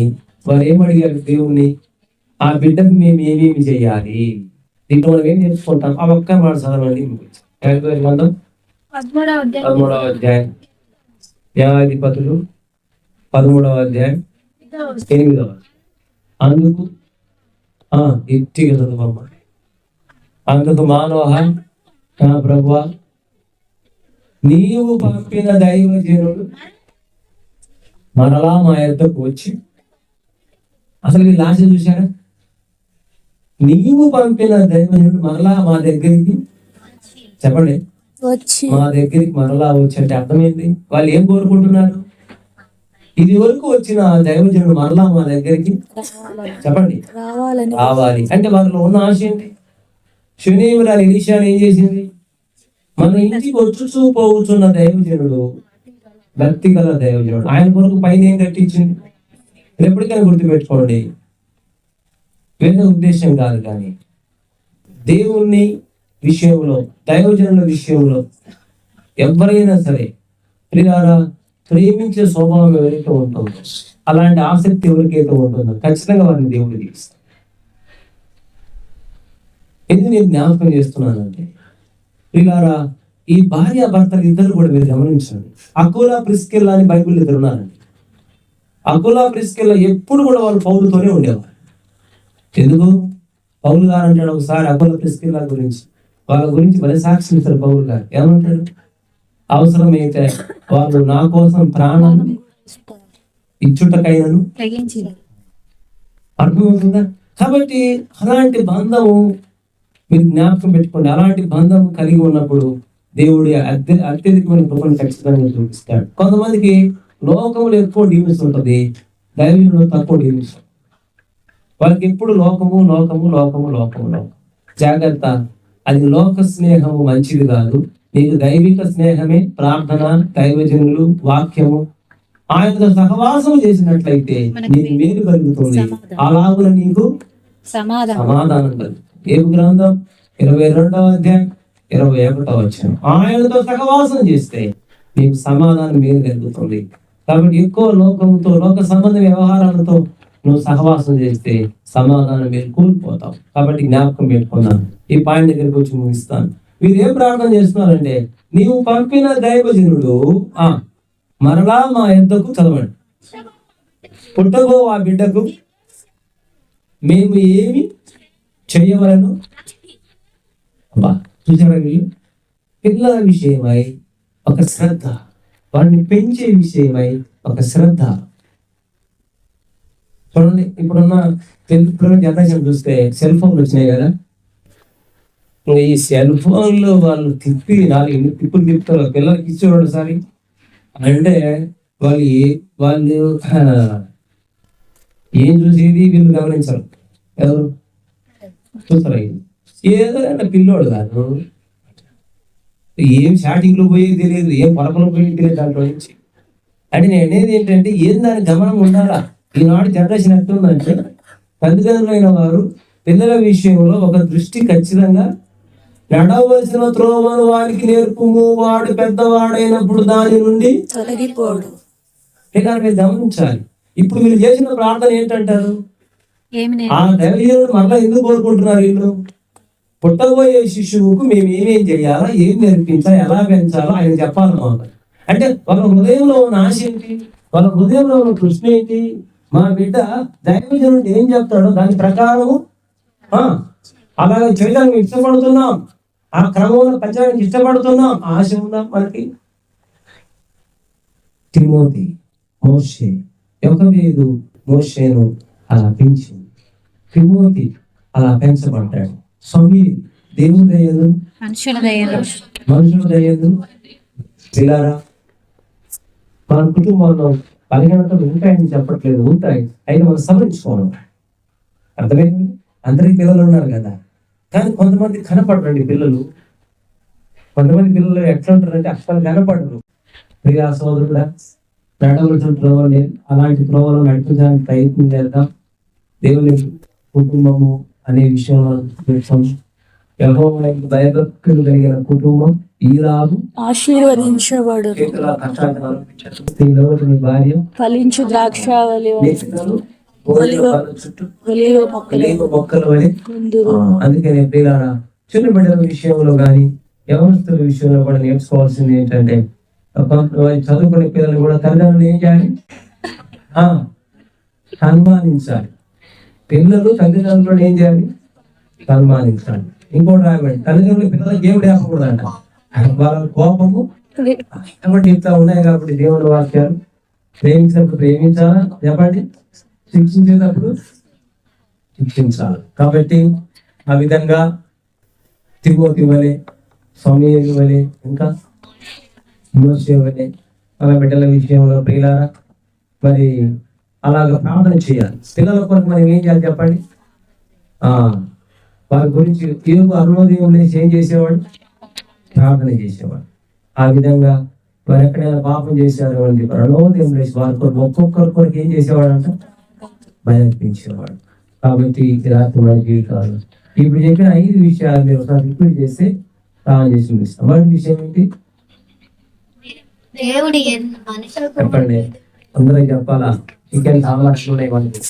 వారు ఏమడిగారు దేవుణ్ణి? ఆ బిడ్డకు మేము ఏమేమి చేయాలి? దీంట్లో మనం ఏం నేర్చుకుంటాం? ఆ ఒక్క మాట చదవండి. 13వ అధ్యాయం న్యాయాధిపతులు 13వ అధ్యాయం 8వ. అందుకు ఎట్టిగా చదువమ్మ. అందుకు మానోహ, ప్రభువా, నీవు పంపిన దైవజనుడు మరలా మా యొద్దకు వచ్చి, అసలు వీళ్ళు ఆశ చూశారా? నీవు పంపిన దైవజనుడు మరలా మా దగ్గరికి, చెప్పండి, మా దగ్గరికి మరలా వచ్చి అంటే అర్థమైంది. వాళ్ళు ఏం కోరుకుంటున్నారు? ఇది వరకు వచ్చిన దైవజనుడు మరలా మా దగ్గరికి, చెప్పండి, రావాలి అంటే వాళ్ళలో ఉన్న ఆశ ఏంటి? శూన్యమురాలు ఎలీషాను ఏం చేసింది? మన ఇంటికి వచ్చుచూ పోవచ్చున్న దైవజనుడు, భక్తి గల దైవజనుడు, ఆయన కొరకు పైన ఏం కట్టించింది? ఎప్పటికైనా గుర్తుపెట్టుకోండి, వేరే ఉద్దేశం కాదు, కానీ దేవుని విషయంలో, దైవజనుల విషయంలో ఎవరైనా సరే ప్రియారా ప్రేమించే స్వభావం ఎవరైతే ఉంటుందో, అలాంటి ఆసక్తి ఎవరికైతే ఉంటుందో ఖచ్చితంగా వారిని దేవుడు తీస్తాడు. ఎందుకు నేను జ్ఞాపకం చేస్తున్నానంటే, ప్రియారా ఈ భార్య భర్తలు ఇద్దరు కూడా మీరు గమనించండి. అకులా ప్రిస్కిల్లా అని బైబిల్ ఇద్దరు ఉన్నారండి. అకులా ప్రిస్కిల్లా ఎప్పుడు కూడా వాళ్ళు పౌలుతోనే ఉండేవారు. ఎందుకు? పౌలు గారు అంటాడు ఒకసారి అకులా ప్రిస్కిల్లా గురించి, వాళ్ళ గురించి భలే సాక్షి ఇస్తారు పౌలు గారు. ఏమంటాడు? అవసరమైతే వాళ్ళు నా కోసం ప్రాణం ఇచ్చుటకైనను. అర్థమవుతుందా? కాబట్టి అలాంటి బంధము మీరు జ్ఞాపకం పెట్టుకోండి. అలాంటి బంధం కలిగి ఉన్నప్పుడు దేవుడి అత్యధికమైన కృపను ఖచ్చితంగా చూపిస్తాడు. కొంతమందికి లోకములు ఎక్కువ డీమిస్ ఉంటుంది, దైవంలో తక్కువ డీమిస్. వాళ్ళకి ఎప్పుడు లోకము లోకము లోకము లోకము లోకం. జాగ్రత్త, అది లోక స్నేహము మంచిది కాదు. నీకు దైవిక స్నేహమే, ప్రార్థన, దైవజనులు, వాక్యము, ఆయనతో సహవాసం చేసినట్లయితే నీకు మేలు కలుగుతుంది. అలాగున నీకు సమాధానం కలుగుతుంది. ఏబు గ్రంథం 22వ అధ్యాయం 21వ వచనం. ఆయనతో సహవాసం చేస్తే నీకు సమాధానం మేలు కలుగుతుంది. కాబట్టి ఎక్కువ లోకంతో, లోక సంబంధ వ్యవహారాలతో నువ్వు సహవాసం చేస్తే సమాధానం మీరు కోల్పోతావు. కాబట్టి జ్ఞాపకం పెట్టుకున్నాను. ఈ పాయింట్ దగ్గరికి వచ్చి ముగిస్తాను. మీరు ఏం ప్రార్థన చేస్తున్నారంటే, నీవు పంపిన దైవజనుడు మరలా మా యొద్దకు, చదవండి, పుట్టబో ఆ బిడ్డకు మేము ఏమి చెయ్యవలను. చూసారా? వీళ్ళు పిల్లల విషయమై ఒక శ్రద్ధ, వారిని పెంచే విషయమై ఒక శ్రద్ధ. చూడండి, ఇప్పుడున్న జనరేషన్ చూస్తే సెల్ ఫోన్లు వచ్చినాయి కదా. ఈ సెల్ ఫోన్ లో వాళ్ళు తిప్పి 4 తిప్పులు తిప్పుతారు. పిల్లలకి ఇచ్చేవాడు సారి అంటే వాళ్ళు ఏం చూసేది వీళ్ళు గమనించరు. ఎవరు చూస్తారా? ఏదైనా పిల్లోడు కాదు, ఏం స్టార్టింగ్ లో పోయేది తెలియదు, ఏం పొలకలో పోయేది తెలియదు దాంట్లో నుంచి. అంటే నేను అనేది ఏంటంటే ఏం దాని గమనం ఉండాలా. ఈనాడు జనరేషన్ ఎట్లుందంటే తల్లిదండ్రులైన వారు పిల్లల విషయంలో ఒక దృష్టి ఖచ్చితంగా నడవలసిన త్రోవను వారికి నేర్పుము, వాడు పెద్దవాడైనప్పుడు దాని నుండి తొలగిపోడు. మీరు గమనించాలి. ఇప్పుడు వీళ్ళు చేసిన ప్రార్థన ఏంటంటారు? ఆ దైవజనుడు మరలా ఎందుకు కోరుకుంటున్నారు వీళ్ళు? పుట్టబోయే శిశువుకు మేము ఏమేం చేయాలా, ఏం నేర్పించాలా, ఎలా పెంచాలో ఆయన చెప్పాలన్నమాట. అంటే వాళ్ళ హృదయంలో ఉన్న ఆశ ఏంటి, వాళ్ళ హృదయంలో ఉన్న కృష్ణ ఏంటి? మా బిడ్డ దైవజనుడు ఏం చెప్తాడో దాని ప్రకారము అలాగే చేయడానికి ఇష్టపడుతున్నాం, ఆ క్రమంలో పెంచడానికి ఇష్టపడుతున్నాం, ఆశ ఉందా మనకి? తిమోతి, మోషే, యోకోబేదు మోషేను అలా పెంచింది, తిమోతి అలా పెంచబడ్డాడు. సమూయేలు దేవుని దయదు, మనుషుల దయదు. పిల్లారా, మన కుటుంబంలో బలహీనతలు ఉంటాయని చెప్పట్లేదు, ఉంటాయి, అయితే మనం సవరించుకోవడం. అర్థమైంది? అందరికి పిల్లలు ఉన్నారు కదా, కానీ కొంతమంది కనపడరండి పిల్లలు. కొంతమంది పిల్లలు ఎట్లా ఉంటారంటే అసలు కనపడరు. ప్రియా సోదరుడా, నడవలసిన త్రోవని అలాంటి త్రోవలో నడిపించడానికి ప్రయత్నం చేద్దాం. దేవుని కుటుంబము అనే విషయంలో యెహోవాకు భయభక్తులు కలిగిన కుటుంబం ఈలాగు ఆశీర్వదించబడు. నీ భార్య ఫలించు ద్రాక్షావళి మొక్కల వలె. అందుకనే పిల్లల చిన్న బిడ్డల విషయంలో కానీ యవనస్తుల విషయంలో కూడా నేర్చుకోవాల్సింది ఏంటంటే చదువుకునే పిల్లలు కూడా తల్లిదండ్రులు ఏం చేయాలి? సన్మానించాలి. పిల్లలు తల్లిదండ్రులు ఏం చేయాలి? సన్మానించాలి. ఇంకోటి రాయబడి తల్లిదండ్రులు పిల్లలకి ఏమిటి ఆపకూడదంట. వాళ్ళ కోపము కాబట్టి ఇట్లా ఉన్నాయి కాబట్టి దేవుని వాక్యాలు ప్రేమించినప్పుడు ప్రేమించాలా, చెప్పండి, శిక్షించేటప్పుడు శిక్షించాలి. కాబట్టి ఆ విధంగా తిమోతి వలె, సమూయేలు వలె, ఇంకా మోషే వలె మన బిడ్డల విషయంలో ప్రియులారా మరి అలాగ ప్రార్థన చేయాలి. పిల్లల కొరకు మనం ఏం చేయాలి చెప్పండి? వారి గురించి ఏదో అరుణోదయం లేచి ఏం చేసేవాడు? ప్రార్థన చేసేవాడు. ఆ విధంగా వారు ఎక్కడైనా పాపం చేశారు అంటే అరుణోదయం లేచి వారి కొరకు ఒక్కొక్కరి కొరకు ఏం చేసేవాడు అంట? భయపించేవాడు. కాబట్టి రాత్రి మన జీవితాలు ఇప్పుడు చెప్పిన 5 విషయాలు మీరు ఒకసారి రిపీట్ చేస్తే ప్రార్థన చేసి ముగిస్తాం. వాటి విషయం ఏంటి చెప్పండి? అందరూ చెప్పాలా? చికెన్ సామర్థ్యం ఉన్నాయి వాళ్ళకి.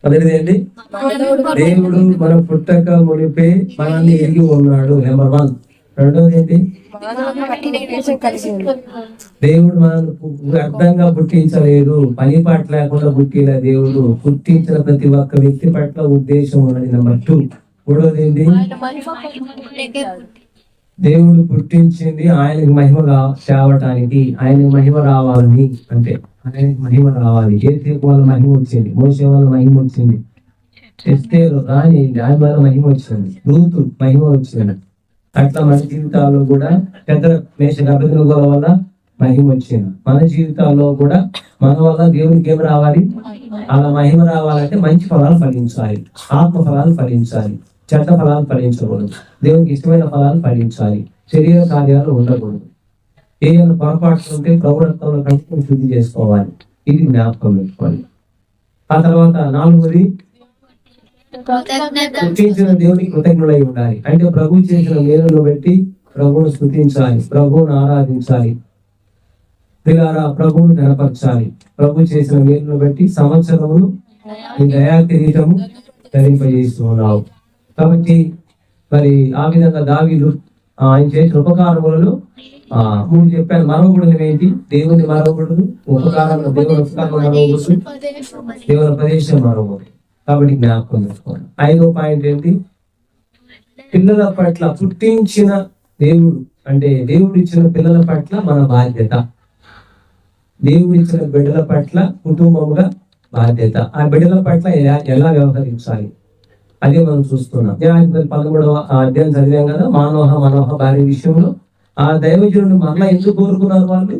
అదేంటి? దేవుడు మన పుట్టక మునిపే మనల్ని ఎరిగి ఉన్నాడు. నెంబర్ 1. రెండోది ఏంటి? దేవుడు మనల్ని వ్యర్థంగా పుట్టించలేదు, పని పాట లేకుండా పుట్టిన దేవుడు పుట్టించిన ప్రతి ఒక్క వ్యక్తి పట్ల ఉద్దేశం ఉన్నది. నెంబర్ 2. మూడోది ఏంటి? దేవుడు పుట్టించింది ఆయనకి మహిమ తేవటానికి, ఆయనకి మహిమ రావాలని. అంటే ఆయనకి మహిమ రావాలి. ఏసేపు వాళ్ళ మహిమ వచ్చింది, మోసే వాళ్ళ మహిమ వచ్చింది, ఎస్తేరు రాణి ఆయన వల్ల మహిమ వచ్చింది, రూతు మహిమ వచ్చింది. అట్లా మన జీవితాల్లో కూడా పెద్ద మేషగల వల్ల మహిమ వచ్చింది. మన జీవితాల్లో కూడా మన వల్ల దేవునికి ఏం రావాలి? అలా మహిమ రావాలంటే మంచి ఫలాలు ఫలించాలి, ఆత్మ ఫలాలు ఫలించాలి, చెడ్డ ఫలాలు ఫలించకూడదు, దేవునికి ఇష్టమైన ఫలాలు ఫలించాలి, శరీర కార్యాలు ఉండకూడదు. ఏదైనా పొరపాట్లు ఉంటే ప్రభుత్వంలో కంటే శుద్ధి చేసుకోవాలి. ఇది జ్ఞాపకం పెట్టుకోవాలి. ఆ తర్వాత 4వది స్తుతించిన దేవునికి కృతజ్ఞులై ఉండాలి. అంటే ప్రభు చేసిన మేలును బట్టి ప్రభువును స్తుతించాలి, ప్రభువును ఆరాధించాలి. పిల్లారా, ప్రభువును కనపరచాలి. ప్రభు చేసిన మేలును బట్టి సంవత్సరమును ఈ దయా కిరీటము ధరింపజేస్తున్నావు. కాబట్టి మరి ఆ విధంగా దావీదు ఆయన చేసిన ఉపకారములను 3 చెప్పాను. మరవకూడదు ఏంటి? దేవుని మరవకూడదు, ఉపకారంలో దేవుని ఉపకారం మరవకూడదు, దేవుని ఉపదేశం మరవకూడదు. కాబట్టి జ్ఞాపకం పెట్టుకోండి. 5వ పాయింట్ ఏంటి? పిల్లల పట్ల పుట్టించిన దేవుడు అంటే దేవుడు ఇచ్చిన పిల్లల పట్ల మన బాధ్యత, దేవుడు ఇచ్చిన బిడ్డల పట్ల కుటుంబముగా బాధ్యత. ఆ బిడ్డల పట్ల ఎలా వ్యవహరించాలి అదే మనం చూస్తున్నాం. 13వ అధ్యాయం చదివాం కదా, మనోహ భార్య విషయంలో ఆ దైవజనుడు మరలా ఎందుకు కోరుకున్నారు వాళ్ళు?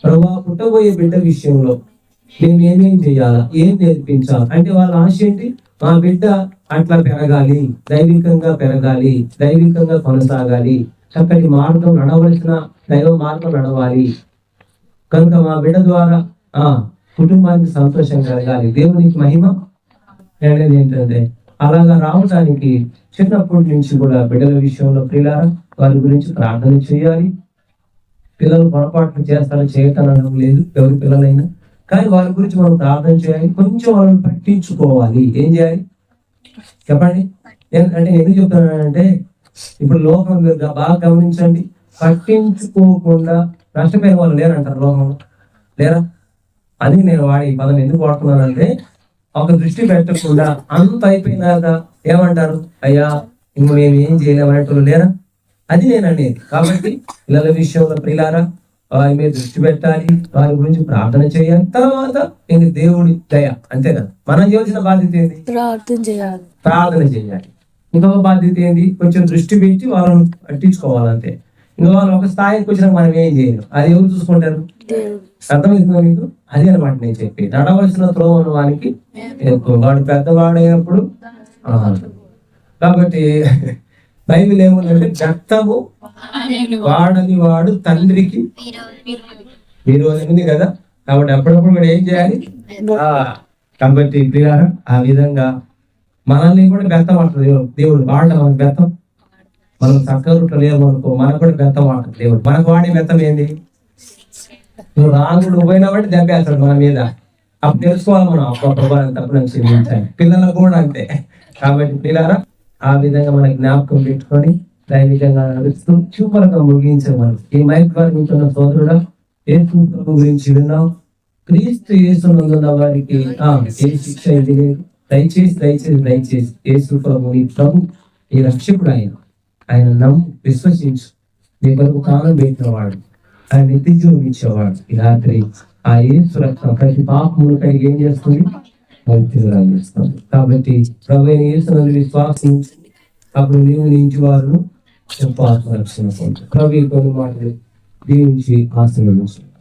ప్రభా, పుట్టబోయే బిడ్డ విషయంలో మేము ఏమేం చేయాలా, ఏం నేర్పించాలి అంటే వాళ్ళ ఆశ ఏంటి? మా బిడ్డ అట్లా పెరగాలి, దైవికంగా పెరగాలి, దైవికంగా కొనసాగాలి, చక్కటి మార్గం నడవలసిన దైవ మార్గం నడవాలి. కనుక మా బిడ్డ ద్వారా కుటుంబానికి సంతోషం కలగాలి, దేవునికి మహిమ అనేది ఏంటంటే అలాగా రావటానికి చిన్నప్పటి నుంచి కూడా బిడ్డల విషయంలో ప్రియులారా వారి గురించి ప్రార్థన చేయాలి. పిల్లలు పొరపాట్లు చేస్తారని చేయటం లేదు, ఎవరి పిల్లలైనా, కానీ వారి గురించి మనం ప్రార్థన చేయాలి. కొంచెం వాళ్ళని పట్టించుకోవాలి. ఏం చేయాలి చెప్పండి? అంటే ఎందుకు చెప్తున్నానంటే ఇప్పుడు లోకం బాగా గమనించండి, పట్టించుకోకుండా నష్టపోయిన వాళ్ళు లేరంటారు లోకంలో, లేరా? అది నేను వాడి పదం ఎందుకు వాడుతున్నానంటే ఒక దృష్టి పెట్టకుండా అంత అయిపోయినాక ఏమంటారు, అయ్యా ఇంక మేము ఏం చేయలేము అనేటోళ్ళు లేరా? అది నేను అనేది. కాబట్టి పిల్లల విషయంలో ప్రియులారా వారి మీద దృష్టి పెట్టాలి, వారి గురించి ప్రార్థన చేయాలి. తర్వాత ఇంక దేవుడి దయ, అంతే కదా. మనం చేయాల్సిన బాధ్యత ఏంటి? ప్రార్థన చేయాలి. ఇంకొక బాధ్యత ఏంటి? కొంచెం దృష్టి పెట్టి వాళ్ళని పట్టించుకోవాలంతే. ఇంకా వాళ్ళు ఒక స్థాయికి వచ్చినాక మనం ఏం చేయలేం. అది ఎవరు చూసుకుంటారు? అర్థమవుతుందా మీకు? అదే అనమాట నేను చెప్పి, నడవలసిన త్రోవను వానికి వాడు పెద్దవాడైనప్పుడు. కాబట్టి బైబిల్ ఏముందంటే బెత్తము వాడని వాడు తండ్రికి మీరు ఉంది కదా. కాబట్టి అప్పుడప్పుడు కూడా ఏం చేయాలి? కాబట్టి ప్రియారా ఆ విధంగా మనల్ని కూడా బెత్తం అంటారు దేవుడు. వాడటం మనకు బెత్తం, మనం చక్కగా లేవు అనుకో, మనకు కూడా బెత్తం అంటారు దేవుడు. మనకు వాడే బెత్తం ఏంది? నువ్వు రాంగుడు పోయినా బట్టి దెబ్బేస్తాడు మన మీద. అప్పుడు తెలుసుకోవాలి మనం, అప్పుడు తప్పు నుంచి పిల్లలకు కూడా అంతే. కాబట్టి పిల్లరా ఆ విధంగా మన జ్ఞాపకం పెట్టుకొని దైవికంగా నడుస్తూ చూపరగా ముగించాం. మనం ఈ మైక్ ద్వారా ఉంటున్న సోదరుడా యేసు ప్రభు గురించి విన్నాం. క్రీస్తు యేసునందున్న వారికి ఏ శిక్ష ఇది లేదు. దయచేసి యేసు ప్రభు నీ ప్రభు, ఈ రక్షకుడు ఆయన నమ్ము విశ్వసించు. నీ కొరకు కాలం పెట్టిన వాడు, ఆయన నిత్య జీవం ఇచ్చేవాడు. ఈ రాత్రి ఆ యేసు రక్తం ప్రతి పాపములకై ఏం చేస్తుంది? చేస్తుంది. కాబట్టి ప్రభు యేసునందు విశ్వాసించండి, అప్పుడు నీవు నీ ఇంటి వారు ఆత్మ రక్షణ పొందుతారు. ప్రభు కొన్ని మాటలు దీవించి ఆశీర్వదించండి.